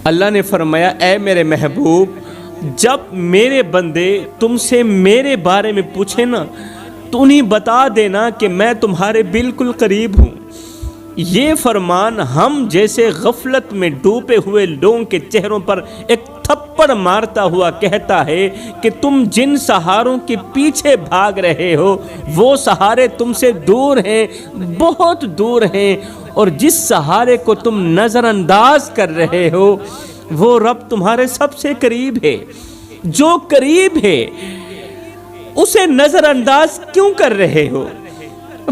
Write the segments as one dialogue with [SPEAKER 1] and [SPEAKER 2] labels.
[SPEAKER 1] اللہ نے فرمایا اے میرے محبوب، جب میرے بندے تم سے میرے بارے میں پوچھیں نا تو انہیں بتا دینا کہ میں تمہارے بالکل قریب ہوں۔ یہ فرمان ہم جیسے غفلت میں ڈوبے ہوئے لوگوں کے چہروں پر ایک تھپڑ مارتا ہوا کہتا ہے کہ تم جن سہاروں کے پیچھے بھاگ رہے ہو وہ سہارے تم سے دور ہیں، بہت دور ہیں، اور جس سہارے کو تم نظر انداز کر رہے ہو وہ رب تمہارے سب سے قریب ہے۔ جو قریب ہے اسے نظر انداز کیوں کر رہے ہو؟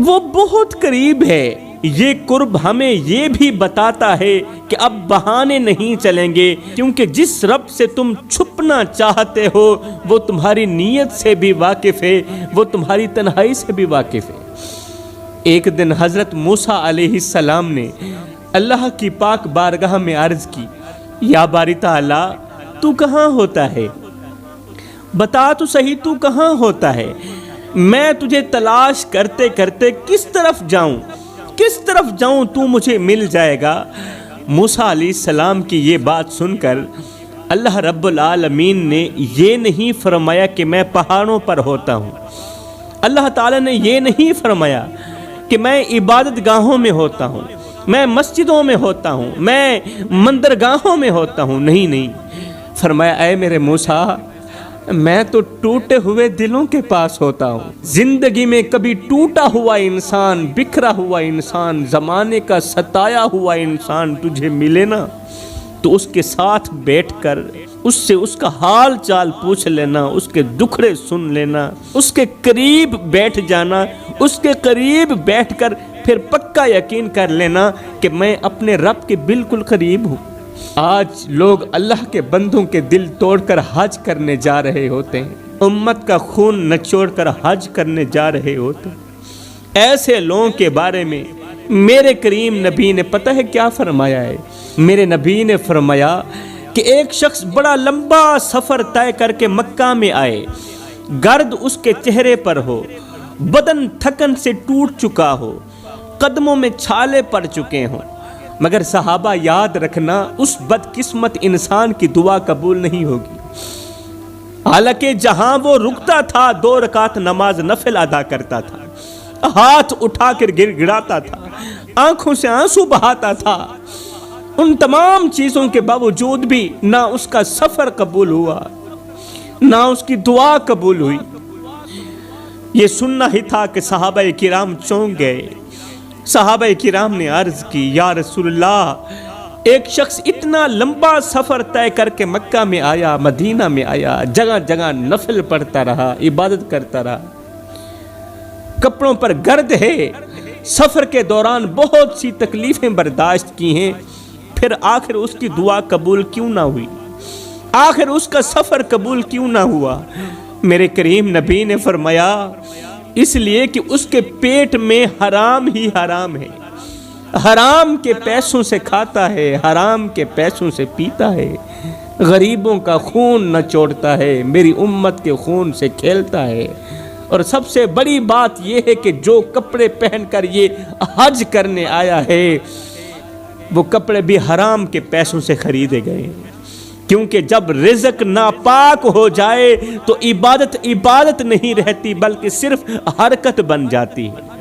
[SPEAKER 1] وہ بہت قریب ہے۔ یہ قرب ہمیں یہ بھی بتاتا ہے کہ اب بہانے نہیں چلیں گے، کیونکہ جس رب سے تم چھپنا چاہتے ہو وہ تمہاری نیت سے بھی واقف ہے، وہ تمہاری تنہائی سے بھی واقف ہے۔ ایک دن حضرت موسیٰ علیہ السلام نے اللہ کی پاک بارگاہ میں عرض کی، یا باری تعالیٰ تو کہاں ہوتا ہے؟ بتا تو صحیح تو کہاں ہوتا ہے؟ میں تجھے تلاش کرتے کرتے کس طرف جاؤں تو مجھے مل جائے گا۔ موسیٰ علیہ السلام کی یہ بات سن کر اللہ رب العالمین نے یہ نہیں فرمایا کہ میں پہاڑوں پر ہوتا ہوں، اللہ تعالیٰ نے یہ نہیں فرمایا کہ میں عبادت گاہوں میں ہوتا ہوں، میں مسجدوں میں ہوتا ہوں، میں مندرگاہوں میں ہوتا ہوں، نہیں، فرمایا اے میرے موسیٰ میں تو ٹوٹے ہوئے دلوں کے پاس ہوتا ہوں۔ زندگی میں کبھی ٹوٹا ہوا انسان، بکھرا ہوا انسان، زمانے کا ستایا ہوا انسان تجھے ملے نا تو اس کے ساتھ بیٹھ کر اس سے اس کا حال چال پوچھ لینا، اس کے دکھڑے سن لینا، اس کے قریب بیٹھ جانا، اس کے قریب بیٹھ کر پھر پکا یقین کر لینا کہ میں اپنے رب کے بالکل قریب ہوں۔ آج لوگ اللہ کے بندوں کے دل توڑ کر حج کرنے جا رہے ہوتے ہیں، امت کا خون نچوڑ کر حج کرنے جا رہے ہوتے ہیں۔ ایسے لوگوں کے بارے میں میرے کریم نبی نے پتہ ہے کیا فرمایا ہے؟ میرے نبی نے فرمایا کہ ایک شخص بڑا لمبا سفر طے کر کے مکہ میں آئے، گرد اس کے چہرے پر ہو، بدن تھکن سے ٹوٹ چکا ہو، قدموں میں چھالے پڑ چکے ہوں، مگر صحابہ یاد رکھنا اس بدقسمت انسان کی دعا قبول نہیں ہوگی۔ حالانکہ جہاں وہ رکتا تھا 2 رکعت نماز نفل ادا کرتا تھا، ہاتھ اٹھا کر گر گڑاتا تھا، آنکھوں سے آنسو بہاتا تھا، ان تمام چیزوں کے باوجود بھی نہ اس کا سفر قبول ہوا، نہ اس کی دعا قبول ہوئی۔ یہ سننا ہی تھا کہ صحابہ کرام چونک گئے۔ صحابہ کرام نے عرض کی، یا رسول اللہ ایک شخص اتنا لمبا سفر طے کر کے مکہ میں آیا، مدینہ میں آیا، جگہ جگہ نفل پڑھتا رہا، عبادت کرتا رہا، کپڑوں پر گرد ہے، سفر کے دوران بہت سی تکلیفیں برداشت کی ہیں، پھر آخر اس کی دعا قبول کیوں نہ ہوئی؟ آخر اس کا سفر قبول کیوں نہ ہوا؟ میرے کریم نبی نے فرمایا اس لیے کہ اس کے پیٹ میں حرام ہی حرام ہے، حرام کے پیسوں سے کھاتا ہے، حرام کے پیسوں سے پیتا ہے، غریبوں کا خون نہ چوڑتا ہے، میری امت کے خون سے کھیلتا ہے، اور سب سے بڑی بات یہ ہے کہ جو کپڑے پہن کر یہ حج کرنے آیا ہے وہ کپڑے بھی حرام کے پیسوں سے خریدے گئے، کیونکہ جب رزق ناپاک ہو جائے تو عبادت نہیں رہتی بلکہ صرف حرکت بن جاتی ہے،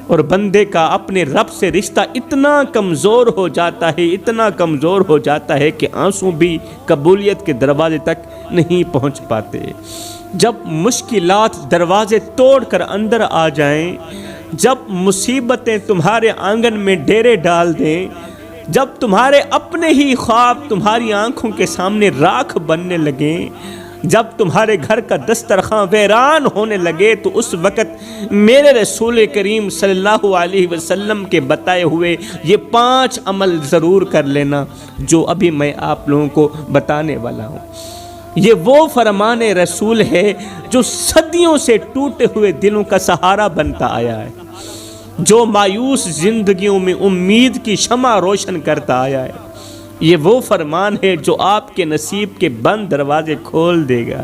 [SPEAKER 1] اور بندے کا اپنے رب سے رشتہ اتنا کمزور ہو جاتا ہے، اتنا کمزور ہو جاتا ہے کہ آنسو بھی قبولیت کے دروازے تک نہیں پہنچ پاتے۔ جب مشکلات دروازے توڑ کر اندر آ جائیں، جب مصیبتیں تمہارے آنگن میں ڈیرے ڈال دیں، جب تمہارے اپنے ہی خواب تمہاری آنکھوں کے سامنے راکھ بننے لگیں، جب تمہارے گھر کا دسترخوان ویران ہونے لگے تو اس وقت میرے رسول کریم صلی اللہ علیہ وسلم کے بتائے ہوئے یہ 5 عمل ضرور کر لینا جو ابھی میں آپ لوگوں کو بتانے والا ہوں۔ یہ وہ فرمان رسول ہے جو صدیوں سے ٹوٹے ہوئے دلوں کا سہارا بنتا آیا ہے، جو مایوس زندگیوں میں امید کی شمع روشن کرتا آیا ہے۔ یہ وہ فرمان ہے جو آپ کے نصیب کے بند دروازے کھول دے گا۔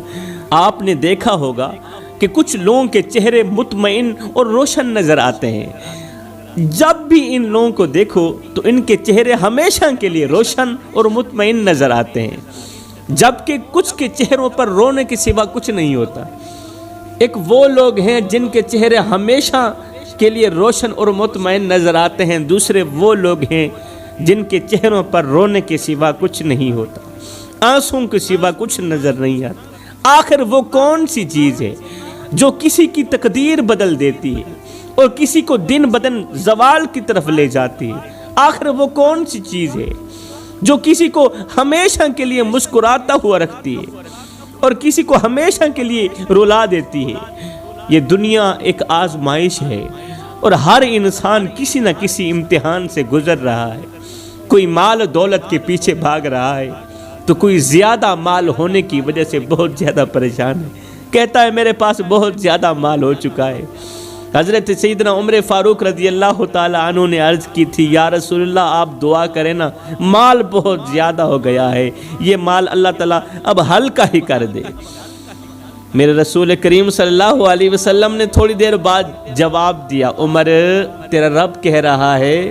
[SPEAKER 1] آپ نے دیکھا ہوگا کہ کچھ لوگوں کے چہرے مطمئن اور روشن نظر آتے ہیں، جب بھی ان لوگوں کو دیکھو تو ان کے چہرے ہمیشہ کے لیے روشن اور مطمئن نظر آتے ہیں، جبکہ کچھ کے چہروں پر رونے کے سوا کچھ نہیں ہوتا۔ ایک وہ لوگ ہیں جن کے چہرے ہمیشہ کے لیے روشن اور مطمئن نظر آتے ہیں، دوسرے وہ لوگ ہیں جن کے چہروں پر رونے کے سوا کچھ نہیں ہوتا، آنسوں کے سوا کچھ نظر نہیں آتا۔ آخر وہ کون سی چیز ہے جو کسی کی تقدیر بدل دیتی ہے اور کسی کو دن بدن زوال کی طرف لے جاتی ہے؟ آخر وہ کون سی چیز ہے جو کسی کو ہمیشہ کے لیے مسکراتا ہوا رکھتی ہے اور کسی کو ہمیشہ کے لیے رلا دیتی ہے؟ یہ دنیا ایک آزمائش ہے اور ہر انسان کسی نہ کسی امتحان سے گزر رہا ہے۔ کوئی مال و دولت کے پیچھے بھاگ رہا ہے تو کوئی زیادہ مال ہونے کی وجہ سے بہت زیادہ پریشان ہے، کہتا ہے میرے پاس بہت زیادہ مال ہو چکا ہے۔ حضرت سیدنا عمر فاروق رضی اللہ تعالی عنہ نے عرض کی تھی، یا رسول اللہ آپ دعا کریں نا، مال بہت زیادہ ہو گیا ہے، یہ مال اللہ تعالیٰ اب ہلکا ہی کر دے۔ میرے رسول کریم صلی اللہ علیہ وسلم نے تھوڑی دیر بعد جواب دیا، عمر تیرا رب کہہ رہا ہے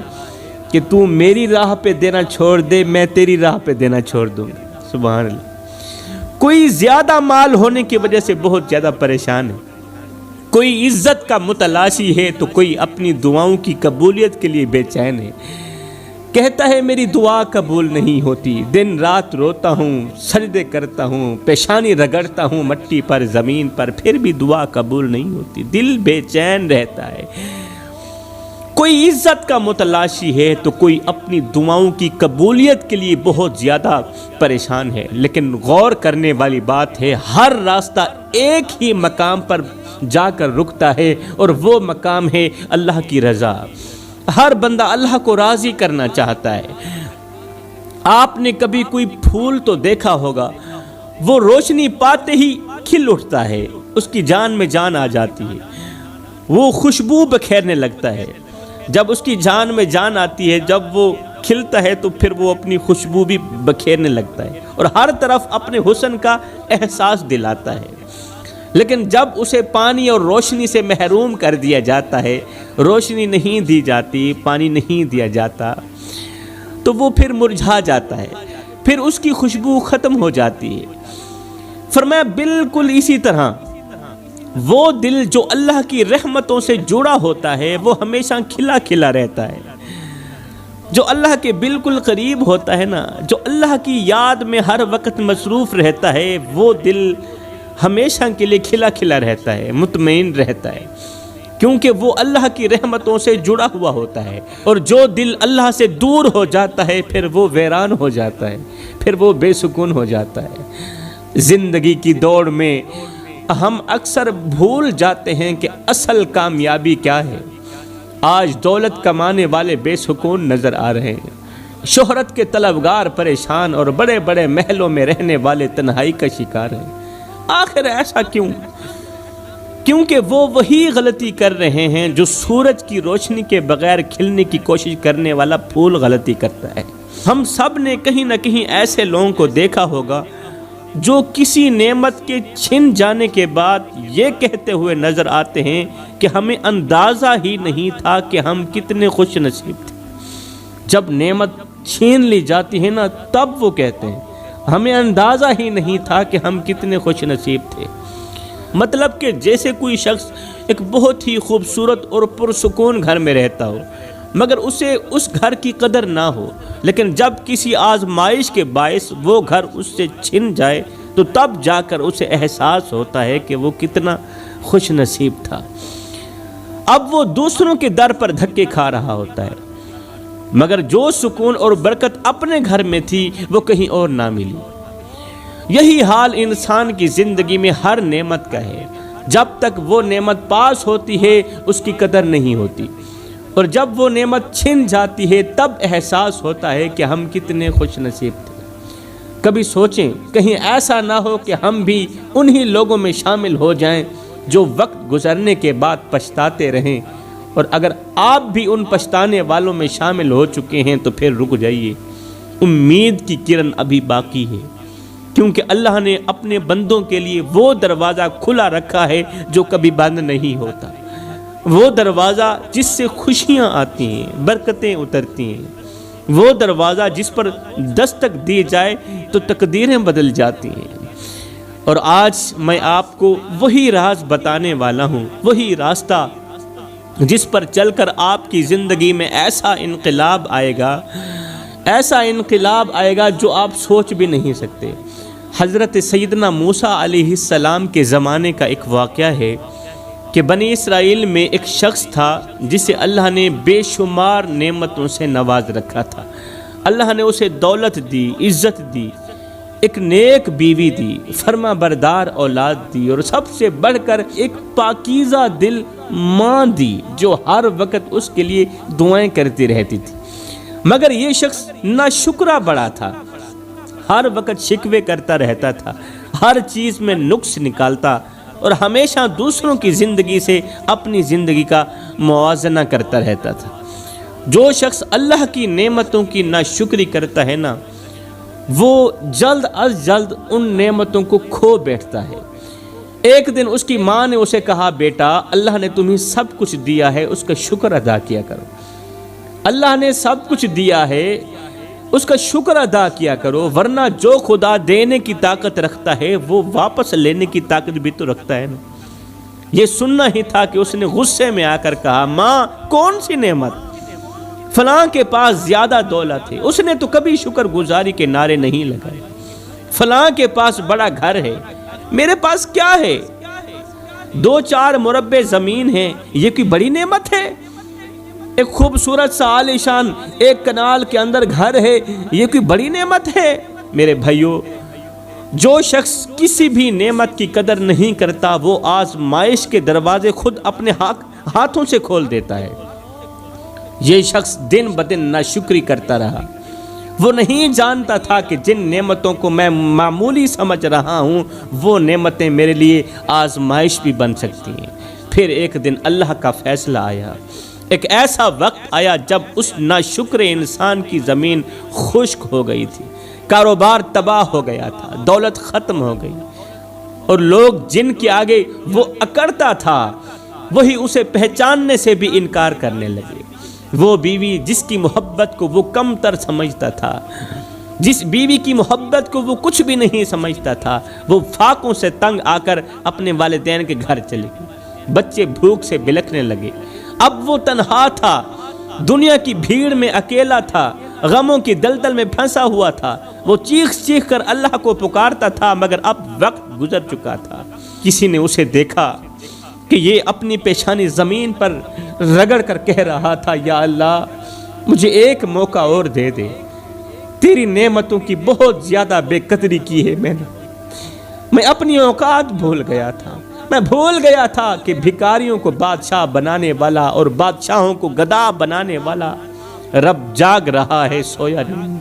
[SPEAKER 1] کہ تو میری راہ پہ دینا چھوڑ دے، میں تیری راہ پہ دینا چھوڑ دوں گا۔ سبحان اللہ۔ کوئی زیادہ مال ہونے کی وجہ سے بہت زیادہ پریشان ہے، کوئی عزت کا متلاشی ہے تو کوئی اپنی دعاؤں کی قبولیت کے لیے بے چین ہے، کہتا ہے میری دعا قبول نہیں ہوتی، دن رات روتا ہوں، سجدے کرتا ہوں، پیشانی رگڑتا ہوں مٹی پر زمین پر، پھر بھی دعا قبول نہیں ہوتی، دل بے چین رہتا ہے۔ کوئی عزت کا متلاشی ہے تو کوئی اپنی دعاؤں کی قبولیت کے لیے بہت زیادہ پریشان ہے، لیکن غور کرنے والی بات ہے ہر راستہ ایک ہی مقام پر جا کر رکتا ہے اور وہ مقام ہے اللہ کی رضا۔ ہر بندہ اللہ کو راضی کرنا چاہتا ہے۔ آپ نے کبھی کوئی پھول تو دیکھا ہوگا، وہ روشنی پاتے ہی کھل اٹھتا ہے، اس کی جان میں جان آ جاتی ہے، وہ خوشبو بکھیرنے لگتا ہے۔ جب اس کی جان میں جان آتی ہے، جب وہ کھلتا ہے تو پھر وہ اپنی خوشبو بھی بکھیرنے لگتا ہے اور ہر طرف اپنے حسن کا احساس دلاتا ہے۔ لیکن جب اسے پانی اور روشنی سے محروم کر دیا جاتا ہے، روشنی نہیں دی جاتی، پانی نہیں دیا جاتا، تو وہ پھر مرجھا جاتا ہے، پھر اس کی خوشبو ختم ہو جاتی ہے۔ فرمایا بالکل اسی طرح وہ دل جو اللہ کی رحمتوں سے جڑا ہوتا ہے وہ ہمیشہ کھلا کھلا رہتا ہے۔ جو اللہ کے بالکل قریب ہوتا ہے نا، جو اللہ کی یاد میں ہر وقت مصروف رہتا ہے، وہ دل ہمیشہ کے لیے کھلا کھلا رہتا ہے، مطمئن رہتا ہے، کیونکہ وہ اللہ کی رحمتوں سے جڑا ہوا ہوتا ہے۔ اور جو دل اللہ سے دور ہو جاتا ہے پھر وہ ویران ہو جاتا ہے، پھر وہ بے سکون ہو جاتا ہے۔ زندگی کی دوڑ میں ہم اکثر بھول جاتے ہیں کہ اصل کامیابی کیا ہے۔ آج دولت کمانے والے بے سکون نظر آ رہے ہیں، شہرت کے طلبگار پریشان اور بڑے بڑے محلوں میں رہنے والے تنہائی کا شکار ہیں۔ آخر ایسا کیوں؟ کیونکہ وہ وہی غلطی کر رہے ہیں جو سورج کی روشنی کے بغیر کھلنے کی کوشش کرنے والا پھول غلطی کرتا ہے۔ ہم سب نے کہیں نہ کہیں ایسے لوگوں کو دیکھا ہوگا جو کسی نعمت کے چھن جانے کے بعد یہ کہتے ہوئے نظر آتے ہیں کہ ہمیں اندازہ ہی نہیں تھا کہ ہم کتنے خوش نصیب تھے۔ جب نعمت چھین لی جاتی ہے نا، تب وہ کہتے ہیں ہمیں اندازہ ہی نہیں تھا کہ ہم کتنے خوش نصیب تھے۔ مطلب کہ جیسے کوئی شخص ایک بہت ہی خوبصورت اور پرسکون گھر میں رہتا ہو، مگر اسے اس گھر کی قدر نہ ہو، لیکن جب کسی آزمائش کے باعث وہ گھر اس سے چھن جائے تو تب جا کر اسے احساس ہوتا ہے کہ وہ کتنا خوش نصیب تھا۔ اب وہ دوسروں کے در پر دھکے کھا رہا ہوتا ہے، مگر جو سکون اور برکت اپنے گھر میں تھی وہ کہیں اور نہ ملی۔ یہی حال انسان کی زندگی میں ہر نعمت کا ہے، جب تک وہ نعمت پاس ہوتی ہے اس کی قدر نہیں ہوتی، اور جب وہ نعمت چھن جاتی ہے تب احساس ہوتا ہے کہ ہم کتنے خوش نصیب تھے۔ کبھی سوچیں کہیں ایسا نہ ہو کہ ہم بھی انہی لوگوں میں شامل ہو جائیں جو وقت گزرنے کے بعد پچھتاتے رہیں، اور اگر آپ بھی ان پچھتانے والوں میں شامل ہو چکے ہیں تو پھر رک جائیے، امید کی کرن ابھی باقی ہے، کیونکہ اللہ نے اپنے بندوں کے لیے وہ دروازہ کھلا رکھا ہے جو کبھی بند نہیں ہوتا۔ وہ دروازہ جس سے خوشیاں آتی ہیں، برکتیں اترتی ہیں، وہ دروازہ جس پر دستک دی جائے تو تقدیریں بدل جاتی ہیں۔ اور آج میں آپ کو وہی راز بتانے والا ہوں، وہی راستہ جس پر چل کر آپ کی زندگی میں ایسا انقلاب آئے گا، ایسا انقلاب آئے گا جو آپ سوچ بھی نہیں سکتے۔ حضرت سیدنا موسیٰ علیہ السلام کے زمانے کا ایک واقعہ ہے کہ بنی اسرائیل میں ایک شخص تھا جسے اللہ نے بے شمار نعمتوں سے نواز رکھا تھا۔ اللہ نے اسے دولت دی، عزت دی، ایک نیک بیوی دی، فرما بردار اولاد دی، اور سب سے بڑھ کر ایک پاکیزہ دل ماں دی جو ہر وقت اس کے لیے دعائیں کرتی رہتی تھی۔ مگر یہ شخص ناشکرا بڑا تھا، ہر وقت شکوے کرتا رہتا تھا، ہر چیز میں نقص نکالتا اور ہمیشہ دوسروں کی زندگی سے اپنی زندگی کا موازنہ کرتا رہتا تھا۔ جو شخص اللہ کی نعمتوں کی ناشکری کرتا ہے نا، وہ جلد از جلد ان نعمتوں کو کھو بیٹھتا ہے۔ ایک دن اس کی ماں نے اسے کہا، بیٹا اللہ نے تمہیں سب کچھ دیا ہے، اس کا شکر ادا کیا کرو۔ اللہ نے سب کچھ دیا ہے، اس کا شکر ادا کیا کرو، ورنہ جو خدا دینے کی طاقت رکھتا ہے وہ واپس لینے کی طاقت بھی تو رکھتا ہے نا۔ یہ سننا ہی تھا کہ اس نے غصے میں آ کر کہا، ماں کون سی نعمت؟ فلاں کے پاس زیادہ دولت ہے، اس نے تو کبھی شکر گزاری کے نعرے نہیں لگائے۔ فلاں کے پاس بڑا گھر ہے، میرے پاس کیا ہے؟ 2-4 مربع زمین ہے، یہ کوئی بڑی نعمت ہے؟ ایک خوبصورت سا عالیشان ایک کنال کے اندر گھر ہے، یہ کوئی بڑی نعمت ہے؟ میرے بھائیو، جو شخص کسی بھی نعمت کی قدر نہیں کرتا وہ آزمائش کے دروازے خود اپنے ہاتھوں سے کھول دیتا ہے۔ یہ شخص دن بدن ناشکری کرتا رہا۔ وہ نہیں جانتا تھا کہ جن نعمتوں کو میں معمولی سمجھ رہا ہوں وہ نعمتیں میرے لیے آزمائش بھی بن سکتی ہیں۔ پھر ایک دن اللہ کا فیصلہ آیا، ایک ایسا وقت آیا جب اس ناشکر انسان کی زمین خشک ہو گئی تھی، کاروبار تباہ ہو گیا تھا، دولت ختم ہو گئی، اور لوگ جن کے آگے وہ اکڑتا تھا وہی اسے پہچاننے سے بھی انکار کرنے لگے۔ وہ بیوی جس کی محبت کو وہ کم تر سمجھتا تھا، جس بیوی کی محبت کو وہ کچھ بھی نہیں سمجھتا تھا، وہ فاقوں سے تنگ آ کر اپنے والدین کے گھر چلی گئی۔ بچے بھوک سے بلکنے لگے۔ اب وہ تنہا تھا، دنیا کی بھیڑ میں اکیلا تھا، غموں کی دلدل میں پھنسا ہوا تھا۔ وہ چیخ چیخ کر اللہ کو پکارتا تھا، مگر اب وقت گزر چکا تھا۔ کسی نے اسے دیکھا کہ یہ اپنی پیشانی زمین پر رگڑ کر کہہ رہا تھا، یا اللہ مجھے ایک موقع اور دے دے، تیری نعمتوں کی بہت زیادہ بے قدری کی ہے میں اپنی اوقات بھول گیا تھا، میں بھول گیا تھا کہ بھکاریوں کو بادشاہ بنانے والا اور بادشاہوں کو گدا بنانے والا رب جاگ رہا ہے، سویا نہیں۔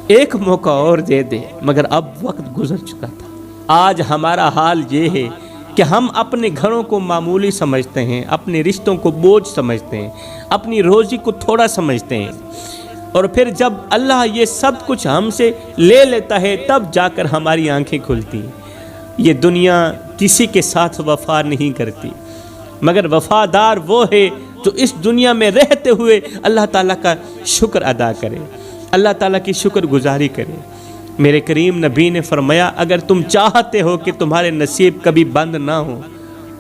[SPEAKER 1] ایک موقع اور دے دے، مگر اب وقت گزر چکا تھا۔ آج ہمارا حال یہ ہے کہ ہم اپنے گھروں کو معمولی سمجھتے ہیں، اپنے رشتوں کو بوجھ سمجھتے ہیں، اپنی روزی کو تھوڑا سمجھتے ہیں، اور پھر جب اللہ یہ سب کچھ ہم سے لے لیتا ہے تب جا کر ہماری آنکھیں کھلتی ہیں۔ یہ دنیا کسی کے ساتھ وفا نہیں کرتی، مگر وفادار وہ ہے جو اس دنیا میں رہتے ہوئے اللہ تعالیٰ کا شکر ادا کرے، اللہ تعالیٰ کی شکر گزاری کرے۔ میرے کریم نبی نے فرمایا، اگر تم چاہتے ہو کہ تمہارے نصیب کبھی بند نہ ہو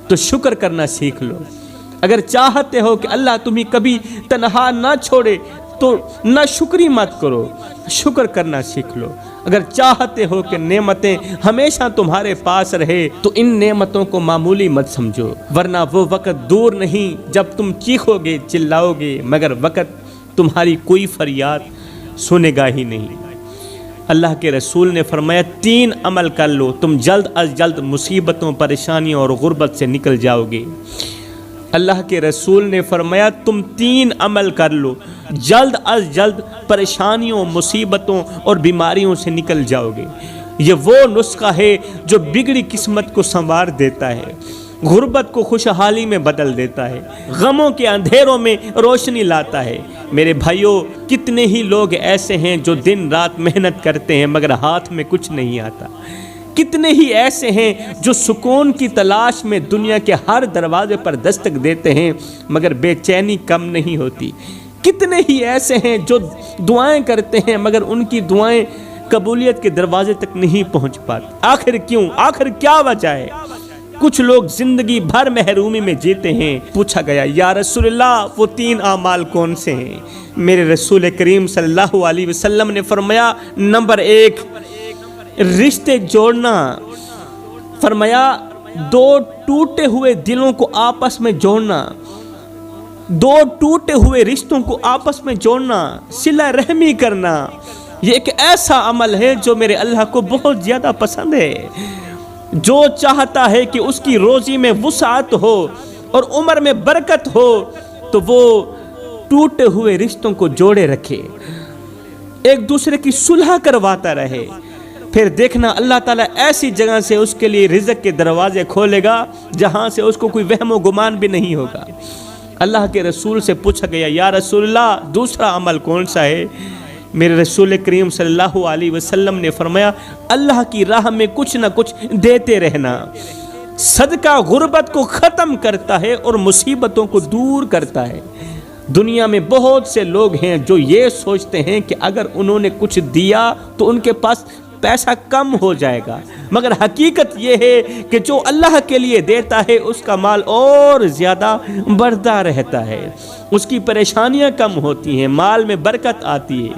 [SPEAKER 1] تو شکر کرنا سیکھ لو۔ اگر چاہتے ہو کہ اللہ تمہیں کبھی تنہا نہ چھوڑے تو نہ شکری مت کرو، شکر کرنا سیکھ لو۔ اگر چاہتے ہو کہ نعمتیں ہمیشہ تمہارے پاس رہے تو ان نعمتوں کو معمولی مت سمجھو، ورنہ وہ وقت دور نہیں جب تم چیخو گے، چلاؤ گے، مگر وقت تمہاری کوئی فریاد سنے گا ہی نہیں۔ اللہ کے رسول نے فرمایا، 3 عمل کر لو، تم جلد از جلد مصیبتوں، پریشانیوں اور غربت سے نکل جاؤ گے۔ اللہ کے رسول نے فرمایا، تم 3 عمل کر لو، جلد از جلد پریشانیوں، مصیبتوں اور بیماریوں سے نکل جاؤ گے۔ یہ وہ نسخہ ہے جو بگڑی قسمت کو سنوار دیتا ہے، غربت کو خوشحالی میں بدل دیتا ہے، غموں کے اندھیروں میں روشنی لاتا ہے۔ میرے بھائیوں، کتنے ہی لوگ ایسے ہیں جو دن رات محنت کرتے ہیں مگر ہاتھ میں کچھ نہیں آتا، کتنے ہی ایسے ہیں جو سکون کی تلاش میں دنیا کے ہر دروازے پر دستک دیتے ہیں مگر بے چینی کم نہیں ہوتی۔ کتنے ہی ایسے ہیں جو دعائیں کرتے ہیں مگر ان کی دعائیں قبولیت کے دروازے تک نہیں پہنچ پاتی۔ آخر کیوں؟ آخر کیا وجہ ہے؟ کچھ لوگ زندگی بھر محرومی میں جیتے ہیں۔ پوچھا گیا یا رسول اللہ وہ 3 اعمال کون سے ہیں؟ میرے رسول کریم صلی اللہ علیہ وسلم نے فرمایا نمبر 1 رشتے جوڑنا۔ فرمایا 2 ٹوٹے ہوئے دلوں کو آپس میں جوڑنا، 2 ٹوٹے ہوئے رشتوں کو آپس میں جوڑنا، صلہ رحمی کرنا۔ یہ ایک ایسا عمل ہے جو میرے اللہ کو بہت زیادہ پسند ہے۔ جو چاہتا ہے کہ اس کی روزی میں وسعت ہو اور عمر میں برکت ہو تو وہ ٹوٹے ہوئے رشتوں کو جوڑے رکھے، ایک دوسرے کی صلح کرواتا رہے، پھر دیکھنا اللہ تعالیٰ ایسی جگہ سے اس کے لیے رزق کے دروازے کھولے گا جہاں سے اس کو کوئی وہم و گمان بھی نہیں ہوگا۔ اللہ کے رسول سے پوچھا گیا یا رسول اللہ دوسرا عمل کون سا ہے؟ میرے رسول کریم صلی اللہ علیہ وسلم نے فرمایا اللہ کی راہ میں کچھ نہ کچھ دیتے رہنا۔ صدقہ غربت کو ختم کرتا ہے اور مصیبتوں کو دور کرتا ہے۔ دنیا میں بہت سے لوگ ہیں جو یہ سوچتے ہیں کہ اگر انہوں نے کچھ دیا تو ان کے پاس پیسہ کم ہو جائے گا، مگر حقیقت یہ ہے کہ جو اللہ کے لیے دیتا ہے اس کا مال اور زیادہ بڑھتا رہتا ہے، اس کی پریشانیاں کم ہوتی ہیں، مال میں برکت آتی ہے۔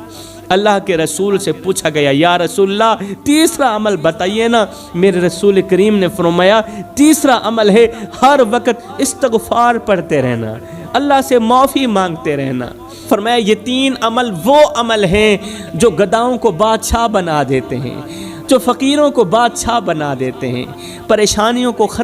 [SPEAKER 1] اللہ کے رسول سے پوچھا گیا یا رسول اللہ تیسرا عمل بتائیے نا۔ میرے رسول کریم نے فرمایا تیسرا عمل ہے ہر وقت استغفار پڑھتے رہنا، اللہ سے معافی مانگتے رہنا۔ فرمایا یہ 3 عمل وہ عمل ہیں جو گداؤں کو بادشاہ بنا دیتے ہیں، جو فقیروں کو بادشاہ بنا دیتے ہیں، پریشانیوں کو ختم